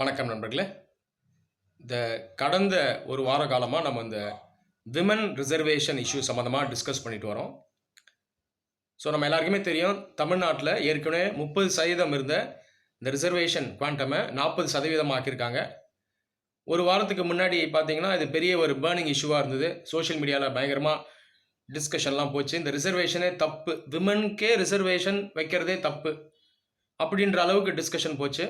வணக்கம் நண்பர்களே. இந்த கடந்த ஒரு வார காலமாக நம்ம இந்த விமன் ரிசர்வேஷன் இஷ்யூ சம்மந்தமாக டிஸ்கஸ் பண்ணிட்டு வரோம். ஸோ நம்ம எல்லாருக்குமே தெரியும், தமிழ்நாட்டில் ஏற்கனவே 30% இருந்த இந்த ரிசர்வேஷன் குவாண்டமை 40% ஆக்கியிருக்காங்க. ஒரு வாரத்துக்கு முன்னாடி பார்த்தீங்கன்னா இது பெரிய ஒரு பேர்னிங் இஷ்யூவாக இருந்தது. சோஷியல் மீடியாவில் பயங்கரமாக டிஸ்கஷன்லாம் போச்சு. இந்த ரிசர்வேஷனே தப்பு, விமனுக்கே ரிசர்வேஷன் வைக்கிறதே தப்பு அப்படின்ற அளவுக்கு டிஸ்கஷன் போச்சு.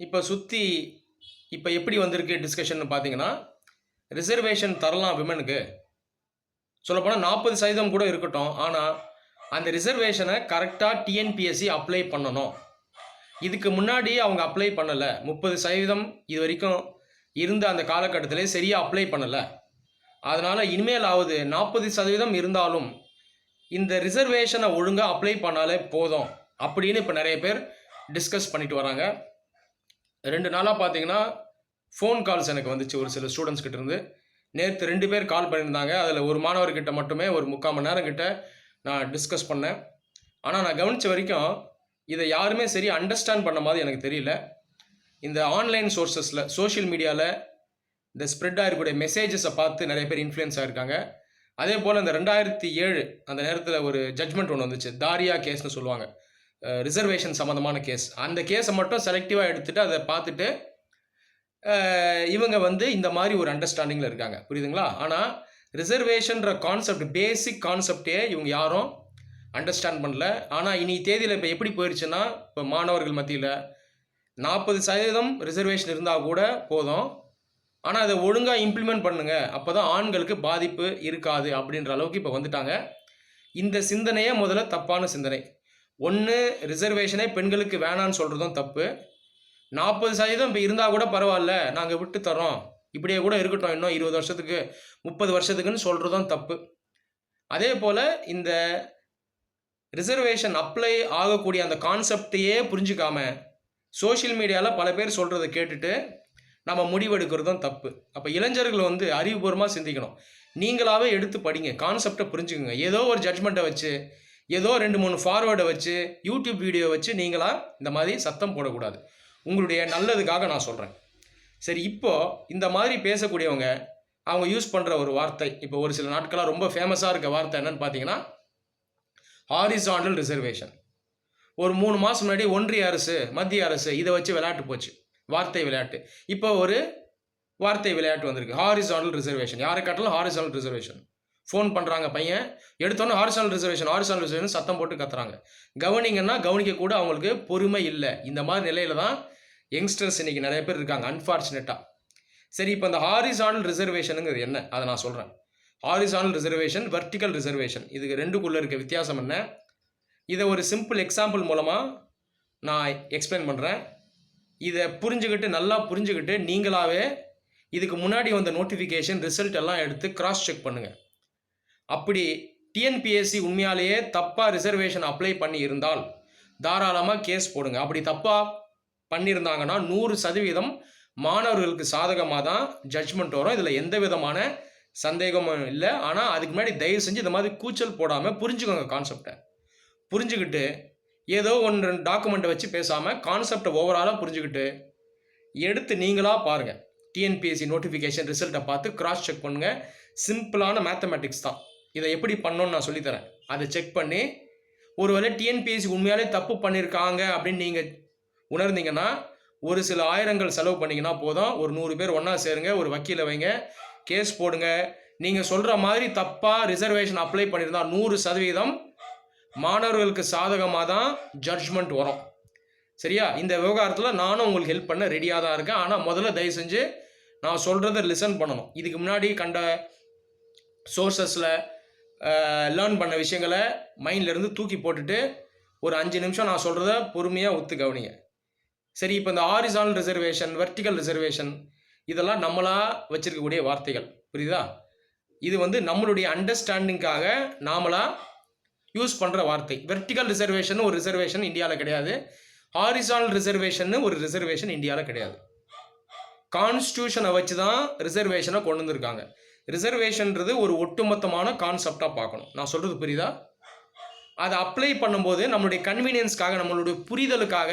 இப்போ எப்படி வந்திருக்கு டிஸ்கஷன் பார்த்தீங்கன்னா, ரிசர்வேஷன் தரலாம் விமனுக்கு, சொல்லப்போனால் 40% கூட இருக்கட்டும். ஆனால் அந்த ரிசர்வேஷனை கரெக்டாக டிஎன்பிஎஸ்சி அப்ளை பண்ணணும். இதுக்கு முன்னாடி அவங்க அப்ளை பண்ணலை. 30% இது வரைக்கும் இருந்த அந்த காலகட்டத்திலே சரியாக அப்ளை பண்ணலை. அதனால் இனிமேலாவது 40% இருந்தாலும் இந்த ரிசர்வேஷனை ஒழுங்காக அப்ளை பண்ணாலே போதும் அப்படின்னு இப்போ நிறைய பேர் டிஸ்கஸ் பண்ணிட்டு வராங்க. 2 நாளாக பார்த்தீங்கன்னா ஃபோன் கால்ஸ் எனக்கு வந்துச்சு ஒரு சில ஸ்டூடெண்ட்ஸ் கிட்ட இருந்து. நேற்று 2 பேர் கால் பண்ணியிருந்தாங்க. அதில் ஒரு மாணவர்கிட்ட மட்டுமே ஒரு 3/4 மணி நேரம் கிட்ட நான் டிஸ்கஸ் பண்ணேன். ஆனால் நான் கவனித்த வரைக்கும் இதை யாருமே சரி அண்டர்ஸ்டாண்ட் பண்ண மாதிரி எனக்கு தெரியல. இந்த ஆன்லைன் சோர்ஸஸில், சோஷியல் மீடியாவில் இந்த ஸ்ப்ரெட் ஆகிருக்கக்கூடிய மெசேஜஸை பார்த்து நிறைய பேர் இன்ஃப்ளூயன்ஸ் ஆகிருக்காங்க. அதே போல் இந்த 2007 அந்த நேரத்தில் ஒரு ஜட்மெண்ட் ஒன்று வந்துச்சு, தாரியா கேஸ்னு சொல்லுவாங்க, ரிசர்வேஷன் சம்மந்தமான கேஸ். அந்த கேஸை மட்டும் செலக்டிவாக எடுத்துகிட்டு அதை பார்த்துட்டு இவங்க இந்த மாதிரி ஒரு அண்டர்ஸ்டாண்டிங்கில் இருக்காங்க, புரியுதுங்களா? ஆனால் ரிசர்வேஷன்ற கான்செப்ட், பேசிக் கான்செப்டே இவங்க யாரும் அண்டர்ஸ்டாண்ட் பண்ணல. ஆனால் இனி தேதியில் இப்போ எப்படி போயிடுச்சுன்னா, இப்போ மாணவர்கள் மத்தியில் 40% ரிசர்வேஷன் இருந்தால் கூட போதும், ஆனால் அதை ஒழுங்காக இம்ப்ளிமெண்ட் பண்ணுங்க, அப்போ தான் ஆண்களுக்கு பாதிப்பு இருக்காது அப்படின்ற அளவுக்கு இப்போ வந்துட்டாங்க. இந்த சிந்தனையே முதல்ல தப்பான சிந்தனை. ஒன்று, ரிசர்வேஷனே பெண்களுக்கு வேணான்னு சொல்கிறதும் தப்பு. 40% இப்போ இருந்தால் கூட பரவாயில்ல, நாங்கள் விட்டு தரோம், இப்படியே கூட இருக்கட்டும், இன்னும் 20 வருஷத்துக்கு 30 வருஷத்துக்குன்னு சொல்கிறதும் தப்பு. அதே போல் இந்த ரிசர்வேஷன் அப்ளை ஆகக்கூடிய அந்த கான்செப்டையே புரிஞ்சுக்காம சோஷியல் மீடியாவில் பல பேர் சொல்கிறத கேட்டுட்டு நம்ம முடிவெடுக்கிறதும் தப்பு. அப்போ இளைஞர்கள் அறிவுபூர்வமாக சிந்திக்கணும். நீங்களாகவே எடுத்து படிங்க, கான்செப்டை புரிஞ்சுக்கோங்க. ஏதோ ஒரு ஜட்மெண்ட்டை வச்சு, ஏதோ 2-3 ஃபார்வேர்டை வச்சு, யூடியூப் வீடியோ வச்சு நீங்களாக இந்த மாதிரி சத்தம் போடக்கூடாது. உங்களுடைய நல்லதுக்காக நான் சொல்கிறேன். சரி, இப்போது இந்த மாதிரி பேசக்கூடியவங்க அவங்க யூஸ் பண்ணுற ஒரு வார்த்தை, இப்போ ஒரு சில நாட்களாக ரொம்ப ஃபேமஸாக இருக்க வார்த்தை என்னன்னு பார்த்தீங்கன்னா, ஹாரிசாண்டல் ரிசர்வேஷன். ஒரு 3 மாதம் முன்னாடி ஒன்றிய அரசு, மத்திய அரசு இதை வச்சு விளையாட்டு போச்சு, வார்த்தை விளையாட்டு. இப்போ ஒரு வார்த்தை விளையாட்டு வந்திருக்கு, ஹாரிசாண்டல் ரிசர்வேஷன். யாரை காட்டிலும் ஹாரிசாண்டல் ரிசர்வேஷன். ஃபோன் பண்ணுறாங்க பையன், எடுத்தோன்னே ஹாரிசாண்டல் ரிசர்வேஷன் சத்தம் போட்டு கத்துறாங்க. கவனிங்கன்னா கவனிக்க கூட அவங்களுக்கு பொறுமை இல்லை. இந்த மாதிரி நிலையில தான் யங்ஸ்டர்ஸ் இன்றைக்கி நிறைய பேர் இருக்காங்க, அன்ஃபார்ச்சுனேட்டாக. சரி, இப்போ இந்த ஹாரிசாண்டல் ரிசர்வேஷனுங்கிறது என்ன, அதை நான் சொல்கிறேன். ஹாரிசாண்டல் ரிசர்வேஷன், வெர்டிக்கல் ரிசர்வேஷன், இதுக்கு ரெண்டுக்குள்ளே இருக்க வித்தியாசம் என்ன, இதை ஒரு சிம்பிள் எக்ஸாம்பிள் மூலமாக நான் எக்ஸ்பிளைன் பண்ணுறேன். இதை நல்லா புரிஞ்சுக்கிட்டு நீங்களாகவே இதுக்கு முன்னாடி வந்த நோட்டிஃபிகேஷன் ரிசல்ட் எல்லாம் எடுத்து கிராஸ் செக் பண்ணுங்கள். அப்படி டிஎன்பிஎஸ்சி உண்மையாலேயே தப்பாக ரிசர்வேஷன் அப்ளை பண்ணி இருந்தால் தாராளமாக கேஸ் போடுங்க. அப்படி தப்பாக பண்ணியிருந்தாங்கன்னா 100% மாணவர்களுக்கு சாதகமாக தான் ஜட்ஜ்மெண்ட் வரும். இதில் எந்த விதமான சந்தேகமும் இல்லை. ஆனால் அதுக்கு முன்னாடி தயவு செஞ்சு இந்த மாதிரி கூச்சல் போடாமல் புரிஞ்சுக்கோங்க. கான்செப்டை புரிஞ்சுக்கிட்டு ஏதோ 1-2 டாக்குமெண்ட்டை வச்சு பேசாமல் கான்செப்டை ஓவராலாக புரிஞ்சுக்கிட்டு எடுத்து நீங்களாக பாருங்கள். டிஎன்பிஎஸ்சி நோட்டிஃபிகேஷன் ரிசல்ட்டை பார்த்து கிராஸ் செக் பண்ணுங்கள். சிம்பிளான மேத்தமெட்டிக்ஸ் தான். இதை எப்படி பண்ணணும்னு நான் சொல்லித்தரேன். அதை செக் பண்ணி ஒருவேளை டிஎன்பிஎஸ்சி உண்மையாலே தப்பு பண்ணியிருக்காங்க அப்படின்னு நீங்கள் உணர்ந்தீங்கன்னா ஒரு சில ஆயிரங்கள் செலவு பண்ணிங்கன்னா போதும். ஒரு 100 பேர் ஒன்றா சேருங்க, ஒரு வக்கீலை வைங்க, கேஸ் போடுங்க. நீங்கள் சொல்கிற மாதிரி தப்பாக ரிசர்வேஷன் அப்ளை பண்ணியிருந்தால் 100% மாணவர்களுக்கு சாதகமாக தான் ஜட்ஜ்மெண்ட் வரும். சரியா? இந்த விவகாரத்தில் நானும் உங்களுக்கு ஹெல்ப் பண்ண ரெடியாக தான் இருக்கேன். ஆனால் முதல்ல தயவு செஞ்சு நான் சொல்கிறத லிசன் பண்ணணும். இதுக்கு முன்னாடி கண்ட சோர்ஸஸில் லேர்ன் பண்ண விஷயங்களை மைண்ட்லேருந்து தூக்கி போட்டுட்டு ஒரு 5 நிமிஷம் நான் சொல்கிறத பொறுமையாக ஒத்து கவனிங்க. சரி, இப்போ இந்த ஹாரிசாண்டல் ரிசர்வேஷன், வெர்டிக்கல் ரிசர்வேஷன் இதெல்லாம் நம்மளாக வச்சுருக்கக்கூடிய வார்த்தைகள், புரியுதா? இது நம்மளுடைய அண்டர்ஸ்டாண்டிங்காக நாமளாக யூஸ் பண்ணுற வார்த்தை. வெர்டிக்கல் ரிசர்வேஷன் ஒரு ரிசர்வேஷன் இந்தியாவில் கிடையாது. ஹாரிசாண்டல் ரிசர்வேஷன் ஒரு ரிசர்வேஷன் இந்தியாவில் கிடையாது. கான்ஸ்டியூஷனை வச்சு தான் ரிசர்வேஷனை கொண்டு வந்திருக்காங்க. ரிசர்வேஷன்றது ஒரு ஒட்டுமொத்தமான கான்செப்டாக பார்க்கணும். நான் சொல்கிறது புரியுதா? அதை அப்ளை பண்ணும்போது நம்மளுடைய கன்வீனியன்ஸ்க்காக, நம்மளுடைய புரிதலுக்காக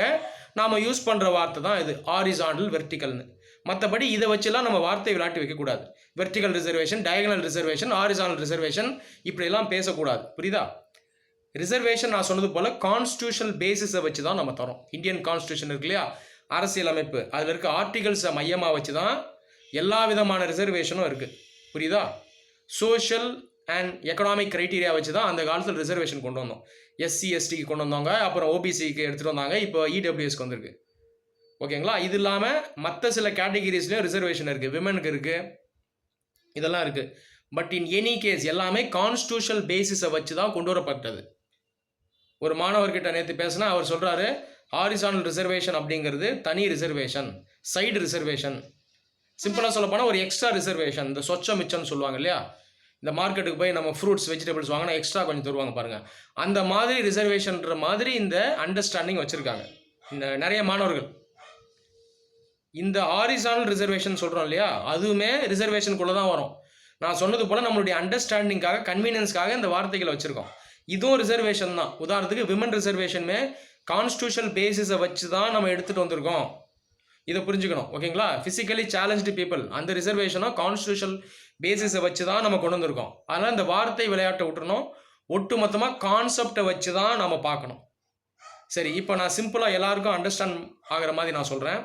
நாம் யூஸ் பண்ணுற வார்த்தை தான் இது ஹாரிசாண்டல் வெர்டிக்கல்னு. மற்றபடி இதை வச்சுலாம் நம்ம வார்த்தை விளையாட்டி வைக்கக்கூடாது. Vertical reservation, diagonal reservation, horizontal reservation இப்படியெல்லாம் பேசக்கூடாது. புரியுதா? ரிசர்வேஷன் நான் சொன்னது போல் கான்ஸ்டியூஷனல் பேசிஸை வச்சு தான் நம்ம தரோம். இந்தியன் கான்ஸ்டியூஷன் இருக்கு இல்லையா, அரசியலமைப்பு, அதில் இருக்க ஆர்டிகல்ஸை மையமாக வச்சு தான் எல்லா விதமான ரிசர்வேஷனும் இருக்குது. புரியுதா? சோஷியல் அண்ட் எக்கனாமிக் க்ரைட்டீரியா வச்சு தான் அந்த காலத்தில் ரிசர்வேஷன் கொண்டு வந்தோம். எஸ்சி எஸ்டிக்கு கொண்டு வந்தாங்க, அப்புறம் ஓபிசிக்கு எடுத்துகிட்டு வந்தாங்க, இப்போ இடபிள்யூஎஸ்க்கு வந்திருக்கு. ஓகேங்களா? இது இல்லாமல் மற்ற சில கேட்டகிரிஸ்லேயும் ரிசர்வேஷன் இருக்குது, விமனுக்கு இருக்குது, இதெல்லாம் இருக்குது. பட் இன் எனி கேஸ் எல்லாமே கான்ஸ்டியூஷனல் பேசிஸை வச்சு தான் கொண்டு வரப்பட்டது. ஒரு மாணவர்கிட்ட நேற்று பேசினா அவர் சொல்கிறாரு, ஹாரிசாண்டல் ரிசர்வேஷன் அப்படிங்கிறது தனி ரிசர்வேஷன், சைடு ரிசர்வேஷன். சிம்பிளாக சொல்ல போனால் ஒரு எக்ஸ்ட்ரா ரிசர்வேஷன். இந்த சொச்ச மிச்சம்னு சொல்லுவாங்க இல்லையா, இந்த மார்க்கெட்டுக்கு போய் நம்ம ஃப்ரூட்ஸ் வெஜிடபிள்ஸ் வாங்கினா எக்ஸ்ட்ரா கொஞ்சம் தருவாங்க பாருங்கள், அந்த மாதிரி ரிசர்வேஷன்ற மாதிரி இந்த அண்டர்ஸ்டாண்டிங் வச்சுருக்காங்க இந்த நிறைய மாணவர்கள். இந்த ஹாரிசாண்டல் ரிசர்வேஷன் சொல்கிறோம் இல்லையா, அதுவுமே ரிசர்வேஷனுக்குள்ளே தான் வரும். நான் சொன்னது போல் நம்மளுடைய அண்டர்ஸ்டாண்டிங்காக, கன்வீனியன்ஸ்க்காக இந்த வார்த்தைகளை வச்சுருக்கோம். இதுவும் ரிசர்வேஷன் தான். உதாரணத்துக்கு விமன் ரிசர்வேஷனுமே கான்ஸ்டியூஷனல் பேசிஸை வச்சு தான் நம்ம எடுத்துகிட்டு வந்திருக்கோம். இதை புரிஞ்சுக்கணும். ஓகேங்களா? ஃபிசிக்கலி சேலஞ்சு பீப்புள் அந்த ரிசர்வேஷனாக கான்ஸ்டியூஷனல் பேசிஸை வச்சு தான் நம்ம கொண்டு வந்திருக்கோம். அதனால் இந்த வார்த்தை விளையாட்டை விட்டுறணும். ஒட்டு மொத்தமாக கான்செப்டை வச்சு தான் நம்ம பார்க்கணும். சரி, இப்போ நான் சிம்பிளாக எல்லாருக்கும் அண்டர்ஸ்டாண்ட் ஆகிற மாதிரி நான் சொல்கிறேன்.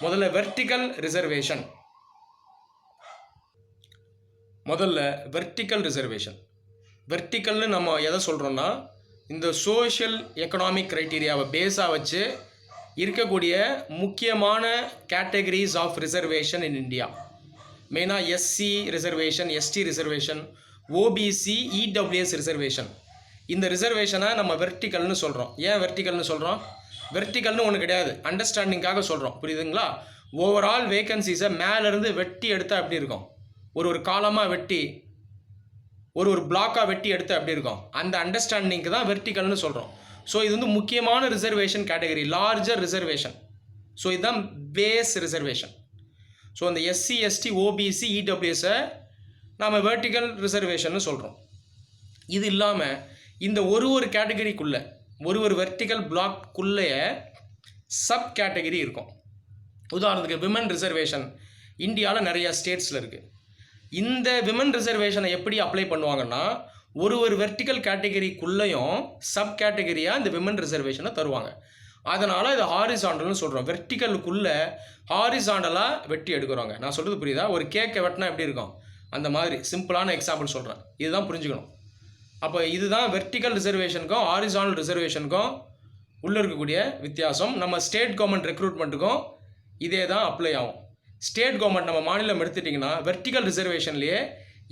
முதல்ல வெர்டிக்கல் ரிசர்வேஷன். முதல்ல வெர்டிக்கல் ரிசர்வேஷன். வெர்டிக்கல்னு நம்ம எதை சொல்கிறோன்னா, இந்த சோஷியல் எக்கனாமிக் க்ரைட்டீரியாவை பேஸாக வச்சு இருக்கக்கூடிய முக்கியமான categories of reservation in India. மெயினாக SC reservation, ST reservation, OBC, EWS reservation. இந்த ரிசர்வேஷனை நம்ம வெர்டிக்கல்னு சொல்கிறோம். ஏன் வெர்டிக்கல்னு சொல்கிறோம்? வெர்டிக்கல்னு ஒன்று கிடையாது, அண்டர்ஸ்டாண்டிங்காக சொல்கிறோம். புரியுதுங்களா? ஓவரால் வேகன்சிஸை மேலேருந்து வெட்டி எடுத்தால் எப்படி இருக்கும், ஒரு காலமாக வெட்டி ஒரு பிளாக்காக வெட்டி எடுத்து அப்படி இருக்கும், அந்த அண்டர்ஸ்டாண்டிங்க்கு தான் வெர்டிக்கல்னு சொல்கிறோம். ஸோ இது வந்து முக்கியமான reservation category, larger reservation. So இதுதான் பேஸ் ரிசர்வேஷன். ஸோ இந்த எஸ்சி எஸ்டி ஓபிசி இடபிள்யூஎஸை நாம் வெர்டிக்கல் ரிசர்வேஷன் சொல்கிறோம். இது இல்லாமல் இந்த ஒரு கேட்டகரிக்குள்ளே ஒரு வெர்டிக்கல் பிளாக்குள்ளேயே சப் கேட்டகரி இருக்கும். உதாரணத்துக்கு விமன் ரிசர்வேஷன் இந்தியாவில் நிறையா ஸ்டேட்ஸில் இருக்குது. இந்த விமன் ரிசர்வேஷனை எப்படி அப்ளை பண்ணுவாங்கன்னா, ஒரு வெர்டிக்கல் கேட்டகரிக்குள்ளேயும் சப் கேட்டகரியாக இந்த விமன் ரிசர்வேஷனை தருவாங்க. அதனால் இது ஹாரிசாண்டல்னு சொல்கிறோம். வெர்டிக்கலுக்குள்ளே ஹாரிசாண்டலாக வெட்டி எடுக்கிறாங்க. நான் சொல்கிறது புரியுதா? ஒரு கேக்கை வெட்டினா எப்படி இருக்கும், அந்த மாதிரி சிம்பிளான எக்ஸாம்பிள் சொல்கிறேன். இதுதான் புரிஞ்சுக்கணும். அப்போ இதுதான் வெர்டிக்கல் ரிசர்வேஷனுக்கும் ஹாரிசாண்டல் ரிசர்வேஷனுக்கும் உள்ளே இருக்கக்கூடிய வித்தியாசம். நம்ம ஸ்டேட் கவர்மெண்ட் ரெக்ரூட்மெண்ட்டுக்கும் இதே தான் அப்ளை ஆகும். ஸ்டேட் கவர்மெண்ட் நம்ம மாநிலம் எடுத்துட்டிங்கன்னா வெர்டிக்கல் ரிசர்வேஷன்லேயே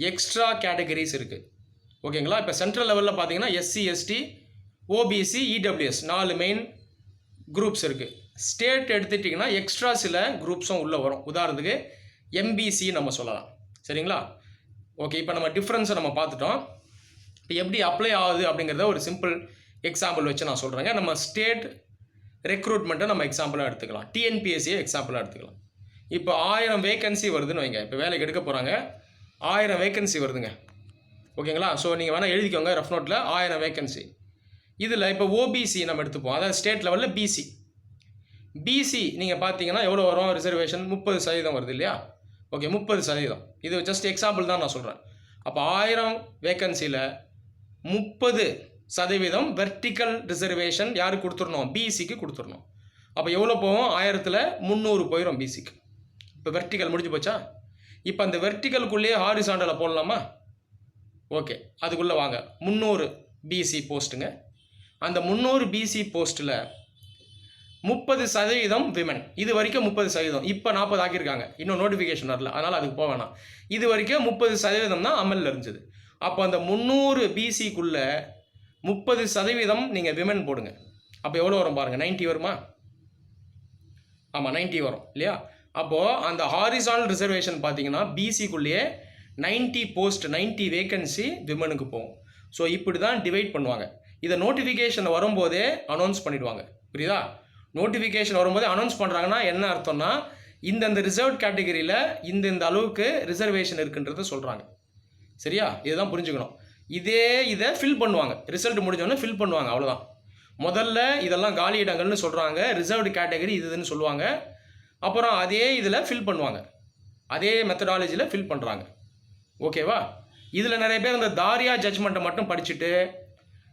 எக்ஸ்ட்ரா கேட்டகரிஸ் இருக்குது. ஓகேங்களா? இப்போ சென்ட்ரல் லெவலில் பார்த்தீங்கன்னா SC ST OBC EWS 4 main groups இருக்குது. ஸ்டேட் எடுத்துட்டிங்கன்னா எக்ஸ்ட்ரா சில குரூப்ஸும் உள்ளே வரும். உதாரணத்துக்கு எம்பிசி நம்ம சொல்லலாம். சரிங்களா? ஓகே, இப்போ நம்ம டிஃப்ரென்ஸை நம்ம பார்த்துட்டோம். இப்போ எப்படி அப்ளை ஆகுது அப்படிங்கிறத ஒரு சிம்பிள் எக்ஸாம்பிள் வச்சு நான் சொல்கிறேங்க. நம்ம ஸ்டேட் ரெக்ரூட்மெண்ட்டை நம்ம எக்ஸாம்பிளாக எடுத்துக்கலாம், டிஎன்பிஎஸ்சியை எக்ஸாம்பிளாக எடுத்துக்கலாம். இப்போ 1000 வேகன்சி வருதுன்னு வைங்க. இப்போ வேலைக்கு எடுக்க போகிறாங்க, 1000 வேகன்சி வருதுங்க. ஓகேங்களா? ஸோ நீங்கள் வேணால் எழுதிக்கோங்க ரஃப் நோட்டில் 1000 வேகன்சி. இதில் இப்போ ஓபிசி நம்ம எடுத்துப்போம், அதாவது ஸ்டேட் லெவலில் பிசி நீங்கள் பார்த்தீங்கன்னா எவ்வளோ வரும் ரிசர்வேஷன்? 30% வருது இல்லையா? ஓகே, 30%. இது ஜஸ்ட் எக்ஸாம்பிள் தான் நான் சொல்கிறேன். அப்போ 1000 வேகன்சியில் 30% வெர்டிக்கல் ரிசர்வேஷன் யாருக்கு கொடுத்துடணும்? பிசிக்கு கொடுத்துடணும். அப்போ எவ்வளோ போகும்? 1000ல் 300 போயிடும் பிசிக்கு. இப்போ வெர்டிக்கல் முடிஞ்சு போச்சா? இப்போ அந்த வெர்டிக்கலுக்குள்ளேயே ஹாரிசாண்டலை போடலாமா? ஓகே, அதுக்குள்ளே வாங்க. 300 பிசி போஸ்ட்டுங்க. அந்த 300 பிசி போஸ்ட்டில் 30% விமன். இது வரைக்கும் 30%, இப்போ 40 ஆக்கியிருக்காங்க. இன்னும் நோட்டிஃபிகேஷன் வரல, அதனால் அதுக்கு போக வேணாம். இது வரைக்கும் 30% தான் அமலில் இருந்துச்சு. அப்போ அந்த 300 பிசிக்குள்ளே 30% நீங்கள் விமன் போடுங்க. அப்போ எவ்வளோ வரும் பாருங்கள்? 90 வருமா? ஆமாம், 90 வரும் இல்லையா? அப்போது அந்த ஹாரிசாண்டல் ரிசர்வேஷன் பார்த்தீங்கன்னா பிசிக்குள்ளேயே 90 போஸ்ட், 90 வேகன்சி விமனுக்கு போகும். ஸோ இப்படி தான் டிவைட் பண்ணுவாங்க. இதை நோட்டிஃபிகேஷன் வரும்போதே அனௌன்ஸ் பண்ணிடுவாங்க. புரியுதா? நோட்டிஃபிகேஷன் வரும்போதே அனௌன்ஸ் பண்ணுறாங்கன்னா என்ன அர்த்தம்னா, இந்த ரிசர்வ் கேட்டகரியில் இந்த அளவுக்கு ரிசர்வேஷன் இருக்குன்றதை சொல்கிறாங்க. சரியா? இதுதான் புரிஞ்சுக்கணும். இதை ஃபில் பண்ணுவாங்க. ரிசல்ட் முடிஞ்சோடனே ஃபில் பண்ணுவாங்க, அவ்வளோதான். முதல்ல இதெல்லாம் காலி இடங்கள்னு சொல்கிறாங்க, ரிசர்வ்டு கேட்டகரி இதுன்னு சொல்லுவாங்க. அப்புறம் அதே இதில் ஃபில் பண்ணுவாங்க, அதே மெத்தடாலஜியில் ஃபில் பண்ணுறாங்க. ஓகேவா? இதில் நிறைய பேர் இந்த தாரியா ஜட்ஜ்மெண்ட்டை மட்டும் படிச்சுட்டு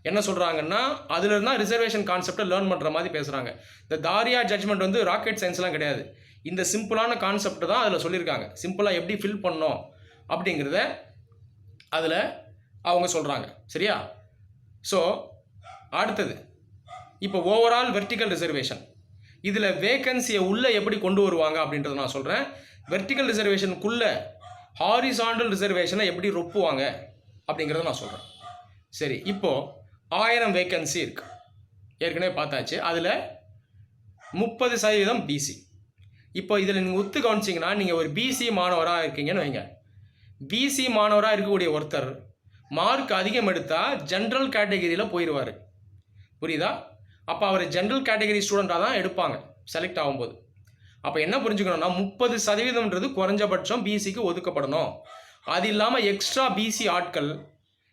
என்ன சொல்கிறாங்கன்னா, அதில் இருந்தால் ரிசர்வேஷன் கான்செப்டை லேர்ன் பண்ணுற மாதிரி பேசுகிறாங்க. இந்த தாரியா ஜட்ஜ்மெண்ட் வந்து ராக்கெட் சயின்ஸ்லாம் கிடையாது. இந்த சிம்பிளான கான்செப்ட் தான் அதில் சொல்லியிருக்காங்க. சிம்பிளாக எப்படி ஃபில் பண்ணோம் அப்படிங்கிறத அதில் அவங்க சொல்கிறாங்க. சரியா? ஸோ அடுத்தது இப்போ ஓவரால் வெர்டிக்கல் ரிசர்வேஷன், இதில் வேக்கன்சியை உள்ளே எப்படி கொண்டு வருவாங்க அப்படின்றத நான் சொல்கிறேன். வெர்டிக்கல் ரிசர்வேஷனுக்குள்ளே ஹாரிசாண்டல் ரிசர்வேஷனை எப்படி ரொப்புவாங்க அப்படிங்கிறத நான் சொல்கிறேன். சரி, இப்போது 1000 வேக்கன்சி இருக்குது, ஏற்கனவே பார்த்தாச்சு. அதில் 30% பிசி. இப்போ இதில் நீங்கள் ஒத்து கவனிச்சிங்கன்னா, நீங்கள் ஒரு பிசி மாணவராக இருக்கீங்கன்னு வைங்க. பிசி மாணவராக இருக்கக்கூடிய ஒருத்தர் மார்க் அதிகம் எடுத்தால் ஜென்ரல் கேட்டகரியில் போயிடுவார். புரியுதா? அப்போ அவர் ஜென்ரல் கேட்டகரி ஸ்டூடெண்ட்டாக தான் எடுப்பாங்க செலக்ட் ஆகும்போது. அப்போ என்ன புரிஞ்சுக்கணும்னா, 30%ன்றது குறைஞ்சபட்சம் பிசிக்கு ஒதுக்கப்படணும். அது இல்லாமல் எக்ஸ்ட்ரா பிசி ஆட்கள்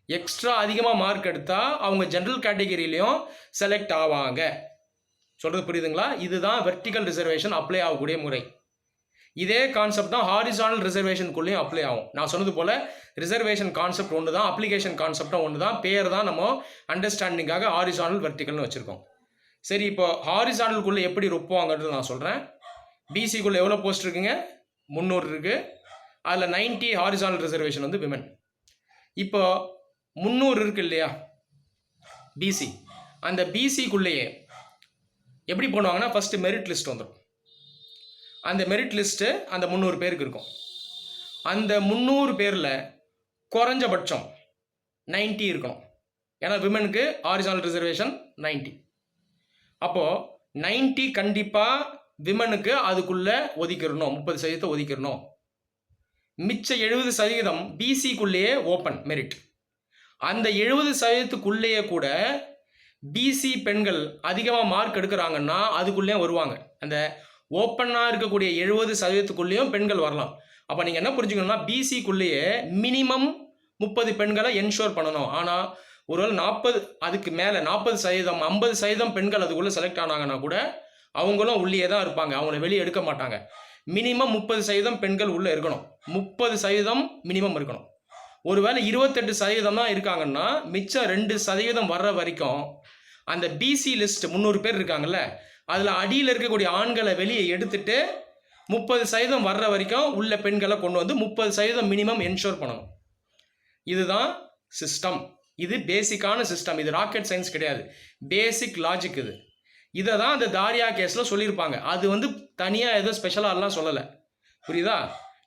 எக்ஸ்ட்ரா அதிகமாக மார்க் எடுத்தால் அவங்க ஜென்ரல் கேட்டகரியிலையும் செலக்ட் ஆவாங்க. சொல்கிறது புரியுதுங்களா? இதுதான் வெர்டிக்கல் ரிசர்வேஷன் அப்ளை ஆகக்கூடிய முறை. இதே கான்செப்ட் தான் ஹாரிசானல் ரிசர்வேஷனுக்குள்ளேயும் அப்ளை ஆகும். நான் சொன்னது போல் ரிசர்வேஷன் கான்செப்ட் ஒன்று தான், அப்ளிகேஷன் கான்செப்டும் ஒன்று தான். பேர் தான் நம்ம அண்டர்ஸ்டாண்டிங்காக ஹாரிசானல் வெர்டிக்கல்னு வச்சுருக்கோம். சரி, இப்போ ஹாரிசானலுக்குள்ளே எப்படி ரொப்புவாங்கன்றது நான் சொல்கிறேன். பிசிக்குள்ளே எவ்வளோ போஸ்ட் இருக்குங்க? 300 இருக்குது. அதில் 90 ஹாரிசானல் ரிசர்வேஷன் வந்து விமன். இப்போ 300 இருக்கு இல்லையா பிசி, அந்த பிசிக்குள்ளேயே எப்படி பண்ணுவாங்கன்னா, ஃபஸ்ட்டு மெரிட் லிஸ்ட் வந்துடும். அந்த மெரிட் லிஸ்ட்டு அந்த 300 பேருக்கு இருக்கும். அந்த 300 பேரில் குறைஞ்சபட்சம் 90 இருக்கணும். ஏன்னா விமனுக்கு ஹாரிசானல் ரிசர்வேஷன் 90. அப்போது 90 கண்டிப்பாக விமனுக்கு அதுக்குள்ளே ஒதுக்கிடணும், 30% ஒதுக்கிடணும். மிச்ச 70% பிசிக்குள்ளேயே ஓப்பன் மெரிட். அந்த 70%க்குள்ளேயே கூட பிசி பெண்கள் அதிகமாக மார்க் எடுக்கிறாங்கன்னா அதுக்குள்ளேயே வருவாங்க. அந்த ஓப்பனாக இருக்கக்கூடிய 70%க்குள்ளேயும் பெண்கள் வரலாம். அப்போ நீங்கள் என்ன புரிஞ்சுக்கணும்னா, பிசிக்குள்ளேயே மினிமம் 30 பெண்களை என்ஷோர் பண்ணணும். ஆனால் ஒருவேளை 40 அதுக்கு மேலே 40%, 50% பெண்கள் அதுக்குள்ளே செலக்ட் ஆனாங்கன்னா கூட அவங்களும் உள்ளே தான் இருப்பாங்க, அவங்கள வெளியே எடுக்க மாட்டாங்க. மினிமம் 30% பெண்கள் உள்ளே இருக்கணும், 30% மினிமம் இருக்கணும். ஒருவேளை 28% தான் இருக்காங்கன்னா மிச்சம் 2% வர்ற வரைக்கும் அந்த பிசி லிஸ்ட் 300 பேர் இருக்காங்கல்ல, அதில் அடியில் இருக்கக்கூடிய ஆண்களை வெளியே எடுத்துட்டு 30% வர்ற வரைக்கும் உள்ள பெண்களை கொண்டு வந்து 30% மினிமம் என்ஷோர் பண்ணணும். இதுதான் சிஸ்டம். இது பேசிக்கான சிஸ்டம். இது ராக்கெட் சயின்ஸ் கிடையாது, பேசிக் லாஜிக். இதை தான் அந்த தாரியா கேஸில் சொல்லியிருப்பாங்க. அது வந்து தனியாக ஏதோ ஸ்பெஷலாலாம் சொல்லலை. புரியுதா?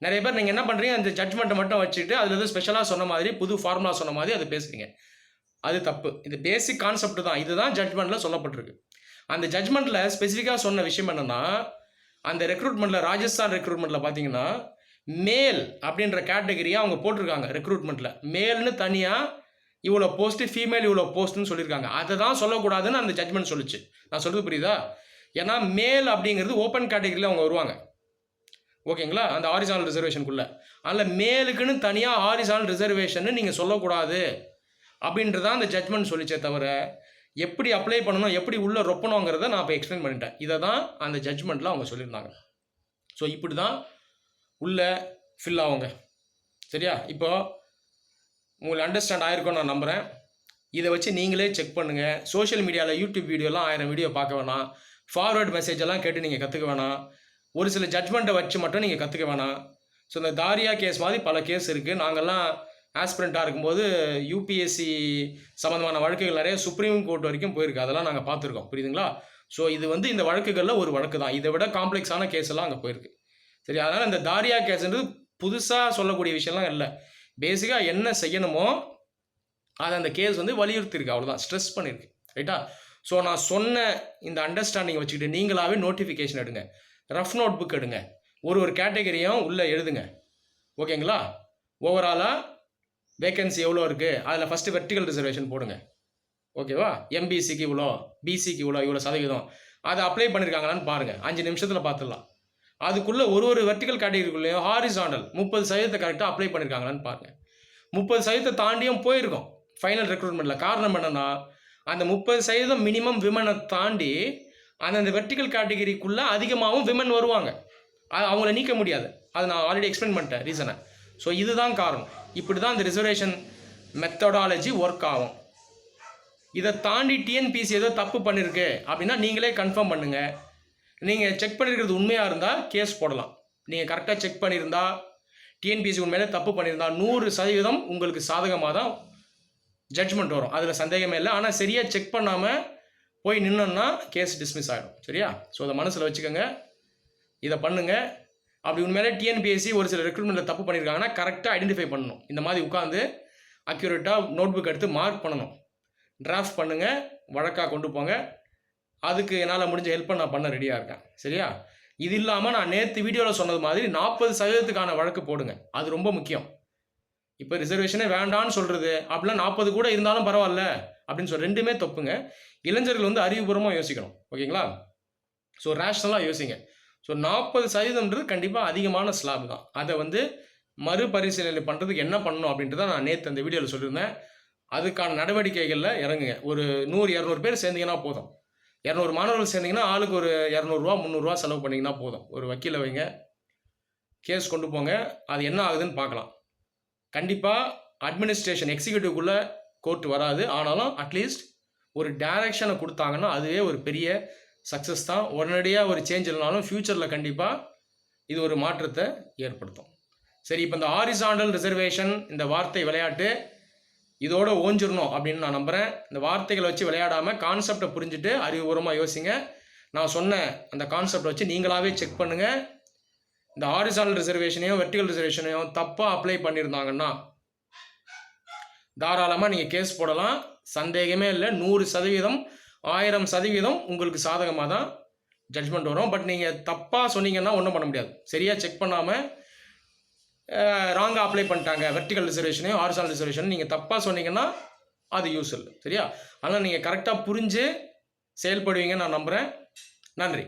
நிறைய பேர் நீங்கள் என்ன பண்ணுறீங்க, அந்த ஜட்ஜ்மெண்ட்டை மட்டும் வச்சுட்டு அதில் எதுவும் ஸ்பெஷலாக சொன்ன மாதிரி, புது ஃபார்முலா சொன்ன மாதிரி அது பேசுகிறீங்க. அது தப்பு. இது பேசிக் கான்செப்ட் தான். இதுதான் ஜட்ஜ்மெண்ட்டில் சொல்லப்பட்டிருக்கு. அந்த ஜட்ஜ்மெண்ட்டில் ஸ்பெசிஃபிக்காக சொன்ன விஷயம் என்னென்னா, அந்த ரெக்ரூட்மெண்ட்டில், ராஜஸ்தான் ரெக்ரூட்மெண்ட்டில் பார்த்தீங்கன்னா மேல் அப்படின்ற கேட்டகரியாக அவங்க போட்டிருக்காங்க. ரெக்ரூட்மெண்ட்டில் மேல்னு தனியாக இவ்வளோ போஸ்ட்டு, ஃபீமேல் இவ்வளோ போஸ்ட்டுன்னு சொல்லியிருக்காங்க. அதை தான் சொல்லக்கூடாதுன்னு அந்த ஜட்ஜ்மெண்ட் சொல்லிச்சு. நான் சொல்கிறது புரியுதா? ஏன்னா மேல் அப்படிங்கிறது ஓப்பன் கேட்டகரியில் அவங்க வருவாங்க. ஓகேங்களா? அந்த ஹாரிசானல் ரிசர்வேஷனுக்குள்ளே. அதில் மேலுக்குன்னு தனியாக ஹாரிசானல் ரிசர்வேஷன் நீங்கள் சொல்லக்கூடாது அப்படின்றதான் அந்த ஜட்ஜ்மெண்ட் சொல்லிச்சே தவிர, எப்படி அப்ளை பண்ணணும், எப்படி உள்ளே ரொப்பணுங்கிறத நான் இப்போ எக்ஸ்பிளைன் பண்ணிட்டேன். இதை தான் அந்த ஜட்ஜ்மெண்ட்டில் அவங்க சொல்லியிருந்தாங்க. ஸோ இப்படி தான் உள்ளே ஃபில் ஆகுங்க. சரியா? இப்போது உங்களுக்கு அண்டர்ஸ்டாண்ட் ஆகிருக்கும்னு நான் நம்புகிறேன். இதை வச்சு நீங்களே செக் பண்ணுங்கள். சோஷியல் மீடியாவில் யூடியூப் வீடியோலாம் 1000 வீடியோ பார்க்க வேணாம். ஃபார்வர்ட் மெசேஜெல்லாம் கேட்டு நீங்கள் கற்றுக்க வேணாம். ஒரு சில ஜட்ஜ்மெண்ட்டை வச்சு மட்டும் நீங்கள் கற்றுக்க வேணாம். ஸோ இந்த தாரியா கேஸ் மாதிரி பல கேஸ் இருக்குது. நாங்கள்லாம் ஆஸ்பிரண்ட்டாக இருக்கும்போது யூபிஎஸ்சி சம்மந்தமான வழக்குகள் நிறைய சுப்ரீம் கோர்ட் வரைக்கும் போயிருக்கு. அதெல்லாம் நாங்கள் பார்த்துருக்கோம். புரியுதுங்களா? ஸோ இது வந்து இந்த வழக்குகளில் ஒரு வழக்கு தான். இதை விட காம்ப்ளெக்ஸான கேஸ் எல்லாம் அங்கே போயிருக்கு. சரி, அதனால் இந்த தாரியா கேஸ்ன்றது புதுசாக சொல்லக்கூடிய விஷயம்லாம் இல்லை. பேசிக்காக என்ன செய்யணுமோ அதை அந்த கேஸ் வந்து வலியுறுத்திருக்கு, அவ்வளோதான், ஸ்ட்ரெஸ் பண்ணியிருக்கு. ரைட்டா? ஸோ நான் சொன்ன இந்த அண்டர்ஸ்டாண்டிங்கை வச்சுக்கிட்டு நீங்களாகவே நோட்டிஃபிகேஷன் எடுங்க, ரஃப் நோட் புக் எடுங்க, ஒரு கேட்டகரியும் உள்ளே எழுதுங்க. ஓகேங்களா? ஓவராலாக வேக்கன்சி எவ்வளோ இருக்குது, அதில் ஃபஸ்ட்டு வெர்டிக்கல் ரிசர்வேஷன் போடுங்க. ஓகேவா? எம்பிசிக்கு இவ்வளோ, பிசிக்கு இவ்வளோ சதவீதம், அதை அப்ளை பண்ணியிருக்காங்களான்னு பாருங்கள். 5 நிமிஷத்தில் பார்த்துடலாம். அதுக்குள்ளே ஒரு வெர்டிக்கல் கேட்டகரிக்குள்ளேயும் ஹாரிசாண்டல் 30% கரெக்டாக அப்ளை பண்ணியிருக்காங்களான்னு பாருங்கள். 30% தாண்டியும் போயிருக்கோம் ஃபைனல் ரெக்ரூட்மெண்ட்டில். காரணம் என்னென்னா, அந்த 30% மினிமம் விமனை தாண்டி அந்தந்த வெர்டிக்கல் கேட்டகரிக்குள்ளே அதிகமாகவும் விமன் வருவாங்க. அவங்கள நீக்க முடியாது. அதை நான் ஆல்ரெடி எக்ஸ்பிளைன் பண்ணிட்டேன் ரீசனை. ஸோ இதுதான் காரணம். இப்படி தான் இந்த ரிசர்வேஷன் மெத்தடாலஜி ஒர்க் ஆகும். இதை தாண்டி டிஎன்பிசி ஏதோ தப்பு பண்ணியிருக்கு அப்படின்னா நீங்களே கன்ஃபார்ம் பண்ணுங்கள். நீங்கள் செக் பண்ணியிருக்கிறது உண்மையாக இருந்தால் கேஸ் போடலாம். நீங்கள் கரெக்டாக செக் பண்ணியிருந்தா டிஎன்பிசி உண்மையிலே தப்பு பண்ணியிருந்தா 100% உங்களுக்கு சாதகமாக தான் ஜட்ஜ்மெண்ட் வரும். அதில் சந்தேகமே இல்லை. ஆனால் சரியாக செக் பண்ணாமல் போய் நின்னோன்னா கேஸ் டிஸ்மிஸ் ஆகிடும். சரியா? ஸோ அதை மனசில் வச்சுக்கோங்க. இதை பண்ணுங்கள். அப்படி உண்மையிலே டிஎன்பிஎஸ்சி ஒரு சில ரெக்ரூட்மெண்ட்டில் தப்பு பண்ணியிருக்காங்கன்னா கரெக்டாக ஐடென்டிஃபை பண்ணணும். இந்த மாதிரி உட்காந்து அக்யூரேட்டாக நோட் புக் எடுத்து மார்க் பண்ணணும். டிராஃப்ட் பண்ணுங்கள், வழக்காக கொண்டு போங்க. அதுக்கு என்னால் முடிஞ்ச ஹெல்ப்பை நான் பண்ண ரெடியாக இருக்கேன். சரியா? இது இல்லாமல் நான் நேற்று வீடியோவில் சொன்னது மாதிரி 40%க்கான வழக்கு போடுங்க. அது ரொம்ப முக்கியம். இப்போ ரிசர்வேஷனே வேண்டான்னு சொல்கிறது அப்படிலாம் 40 கூட இருந்தாலும் பரவாயில்ல அப்படின்னு சொல்லி ரெண்டுமே தப்புங்க. இளைஞர்கள் வந்து அறிவுபூர்வமாக யோசிக்கணும். ஓகேங்களா? ஸோ ரேஷ்னலாக யோசிங்க. ஸோ 40%ன்றது கண்டிப்பாக அதிகமான ஸ்லாப் தான். அதை வந்து மறுபரிசீலனை பண்ணுறதுக்கு என்ன பண்ணணும் அப்படின்றத நான் நேற்று அந்த வீடியோவில் சொல்லியிருந்தேன். அதுக்கான நடவடிக்கைகளில் இறங்குங்க. ஒரு 100-200 பேர் சேர்ந்தீங்கன்னா போதும். 200 மாணவர்கள் சேர்ந்தீங்கன்னா ஆளுக்கு ஒரு 200 300 செலவு பண்ணிங்கன்னா போதும். ஒரு வக்கீலை வைங்க, கேஸ் கொண்டு போங்க. அது என்ன ஆகுதுன்னு பார்க்கலாம். கண்டிப்பாக அட்மினிஸ்ட்ரேஷன் எக்ஸிக்யூட்டிவ்க்குள்ளே கோர்ட் வராது. ஆனாலும் அட்லீஸ்ட் ஒரு டைரக்ஷனை கொடுத்தாங்கன்னா அதுவே ஒரு பெரிய சக்ஸஸ் தான். உடனடியாக ஒரு சேஞ்ச் இல்லைனாலும் ஃப்யூச்சரில் கண்டிப்பாக இது ஒரு மாற்றத்தை ஏற்படுத்தும். சரி, இப்போ இந்த ஹாரிசாண்டல் ரிசர்வேஷன் இந்த வார்த்தை விளையாட்டு இதோட ஓஞ்சிடணும் அப்படின்னு நான் நம்புகிறேன். இந்த வார்த்தைகளை வச்சு விளையாடாமல் கான்செப்டை புரிஞ்சுட்டு அறிவுபூர்வமாக யோசிங்க. நான் சொன்ன அந்த கான்செப்டை வச்சு நீங்களாகவே செக் பண்ணுங்கள். இந்த ஹாரிசாண்டல் ரிசர்வேஷனையும் வெர்டிகல் ரிசர்வேஷனையும் தப்பாக அப்ளை பண்ணியிருந்தாங்கன்னா தாராளமாக நீங்கள் கேஸ் போடலாம். சந்தேகமே இல்லை. 100%, 1000% உங்களுக்கு சாதகமாக தான் ஜட்ஜ்மெண்ட் வரும். பட் நீங்கள் தப்பாக சொன்னீங்கன்னா ஒன்றும் பண்ண முடியாது. சரியாக செக் பண்ணாமல் ராங்காக அப்ளை பண்ணிட்டாங்க வெர்டிகல் ரிசர்வேஷனையும் ஹாரிசாண்டல் ரிசர்வேஷனும் நீங்கள் தப்பாக சொன்னீங்கன்னா அது யூஸ் இல்லை. சரியா? அதனால் நீங்கள் கரெக்டாக புரிஞ்சு செயல்படுவீங்கன்னு நான் நம்புகிறேன். நன்றி.